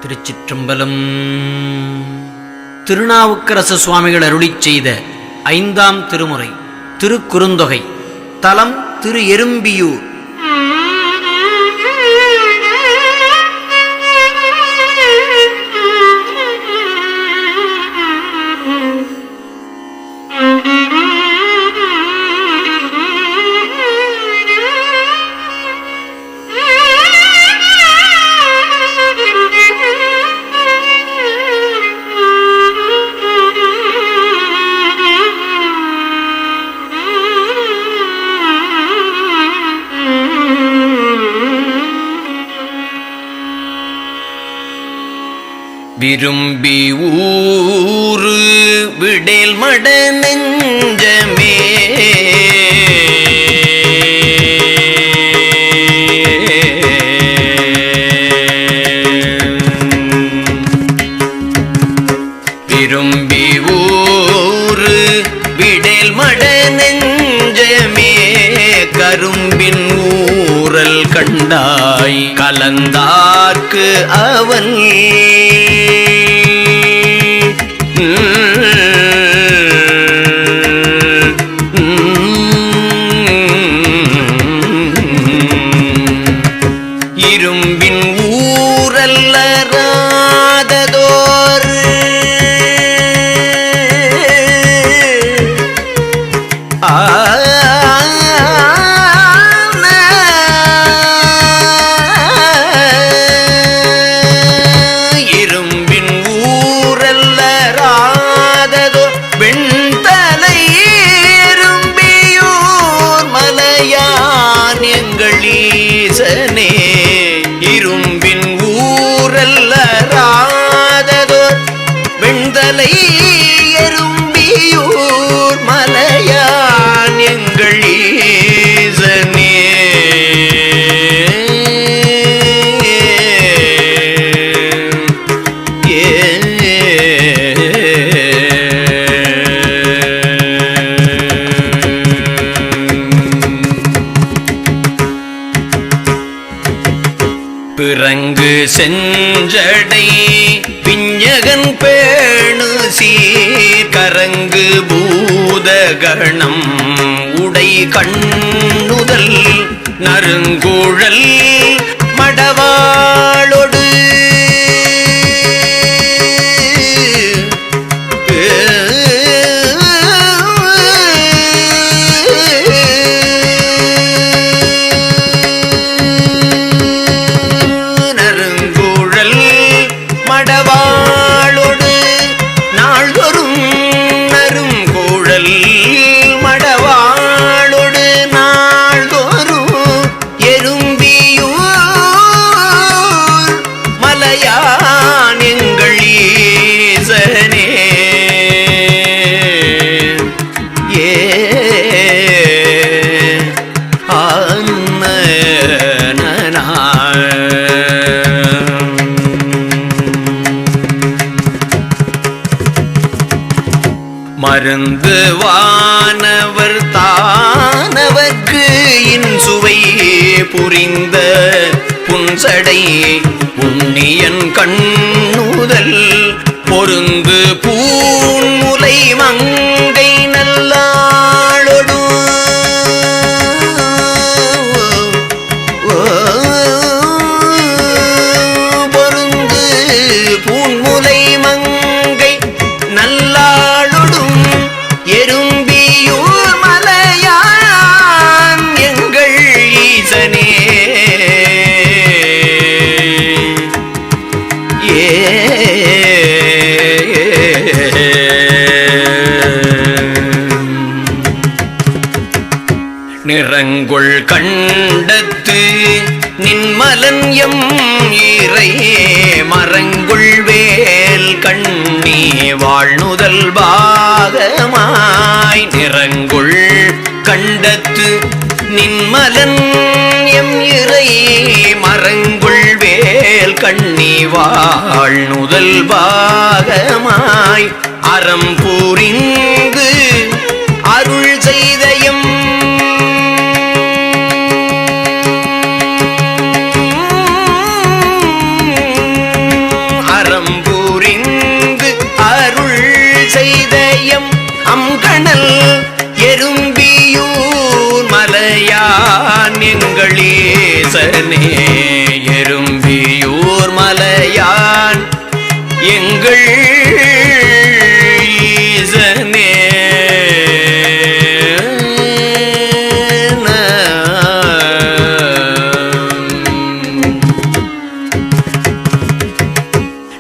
திருச்சிற்றம்பலம். திருநாவுக்கரசு சுவாமிகள் அருளிச் செய்த 5ஆம் திருமுறை திருக்குறுந்தொகை. தலம் திரு எறும்பியூர். விரும்பி ஊரு விடேல் மட நெஞ்சமே விரும்பி ஊரு விடேல் மட நெஞ்சமே கரும்பின் ஊரல் கண்டாய் கலந்தார்க்கு அவன் இரும்பின் ஊரல்லராததோர் இரும்பின் ஊரல்லராததோ வெண்தலை எறும்பியூர் மலையான் எங்கள் ஈசனே. இரும்பின் ஊரல்லராததோர் வெண்தலை எறும்பியூர் மலையான் எங்கள் ஈசனே. பிறங்கு செஞ்சடை பிஞகன் பேணு சீர் கரங்கு பூதகணம் உடை கண்ணுதல் நறுங்குழல் மடவாளொடு மருந்து வானவர் தானவர்க்கு இன்சுவை புரிந்த புன்சடை புண்ணியன் கண்ணுதல் பொருந்து பூன்முலை மங்கை நல்லாளொடு பொருந்து பூன்முலை மங்கை நல்லாளொடும் எறும்பியூர் மலையான் எங்கள் ஈசனே. நிறங்குள் கண்டத்து நின்மலன் எம் இறை மரங்குள் வேல் கண்ணி வாழ்நுதல் பாகமாய் நிறங்குள் கண்டத்து நின்மலன் எம் இறை மரங்குள் வேல் கண்ணி வாழ்நுதல் பாகமாய் அறம் புரிந்து அருள் செய்தயம் ஈசனே எறும்பியூர் மலையான் எங்கள் ஈசனே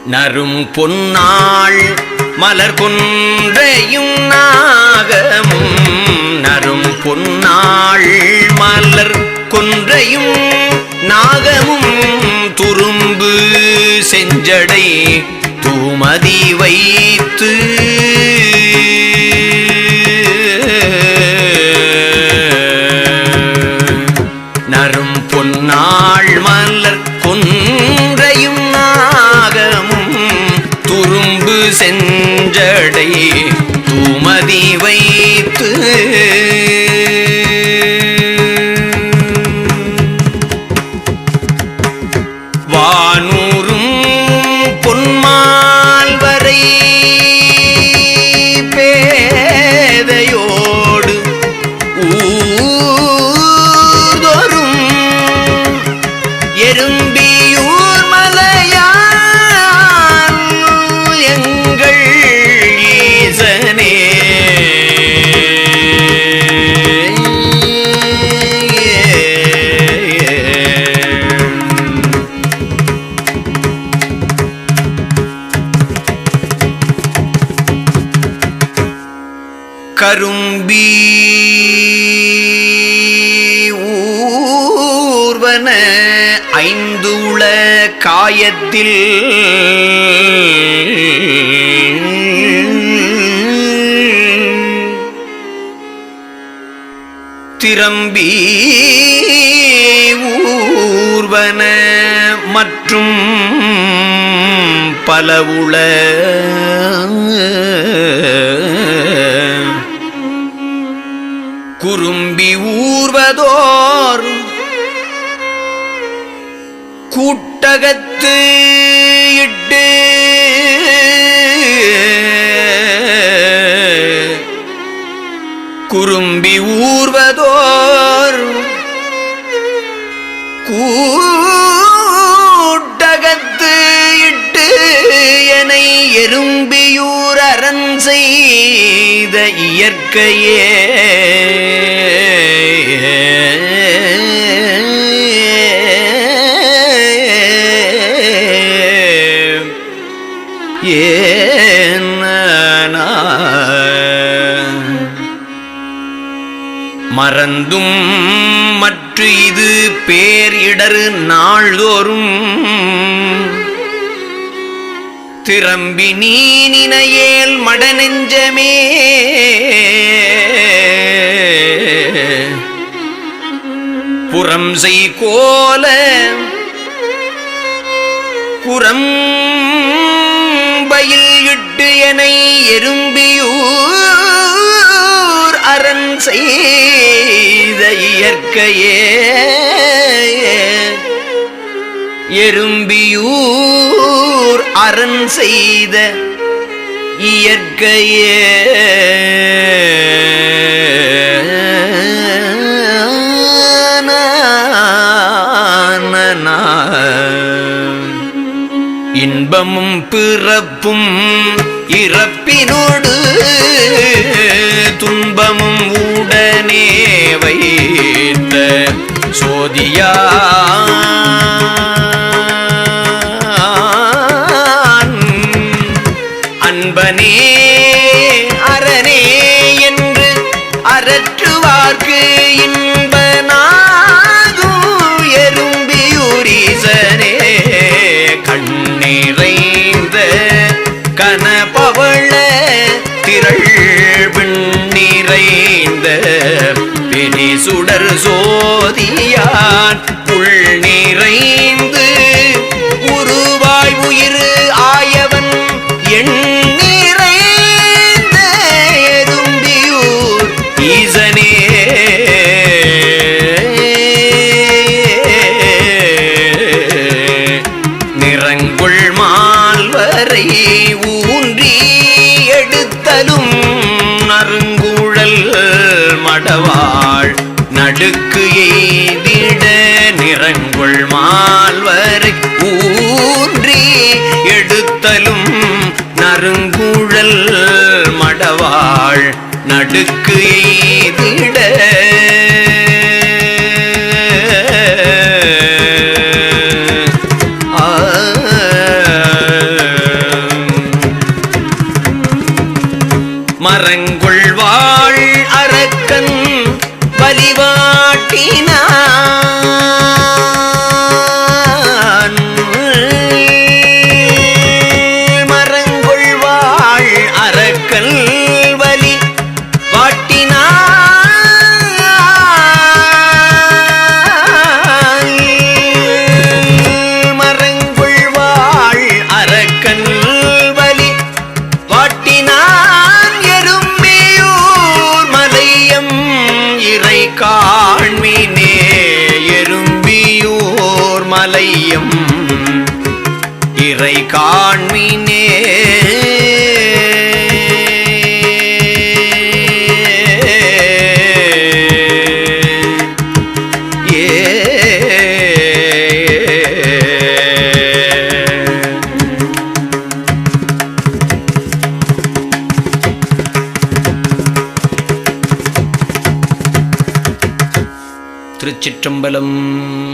நரும் பொன்னாள் மலர் கொன்றையும் நாகமும் நரும் பொன்னாள் மலர் கொன்றையும் நாகமும் துரும்பு செஞ்சடை தூமதி வைத்து நரும் பொன்னாள் மலர் கொன்றையும் நாகமும் துரும்பு செஞ்சடை தூமதி வைத்து வானூரும் பொன்மால் வரை பேதையோடு ஊர்தோறும் எறும்பியூர் மலையான் எங்கள் ஈசனே கரும்பி ஊர்வன ஐந்து உள காயத்தில் திரம்பி ஊர்வன மற்றும் பலவுள குறும்பி ஊர்வதோர் கூட்டகத்து இட்டு குறும்பி ஊர்வதோர் கூட்டகத்து இட்டு எனை எறும்பியூர் அரண் செய்த இயற்கையே மறந்தும் மற்ற இது பேர் இடரு நாள்தோறும் திரம்பி நீ நினையேல் மடநெஞ்சமே புறம் செய் கோல குரம்பையில் இட்டு எனை எறும்பியூர் அரண் செய்த இயற்கையே எறும்பியூர் அரண் செய்த இயற்கையே இன்பமும் பிறப்பும் இறப்பினோடு துன்பமும் உடனே வைத்த சோதியான் அன்பனே அரணே என்று அரற்றுவார்க்கு இன்பனாகும் எறும்பியூரீசனே கண்ணீரைந்த கனபவள திரள் நிறைந்த பிணி சுடர் சோதியான் உள் நடுக்கு எய்திட மரங்குள் வாழ் அரக்கன் வலிவாட்டினான் மரங்குள் வாழ் அரக்கன் வலி வாட்டினான் மரங்குள் வாழ் அரக்கன் வலி வாட்டினான் இறை காண்மினே எறும்பியூர் மலையம் இறை காண்மினே திருச்சிற்றம்பலம்.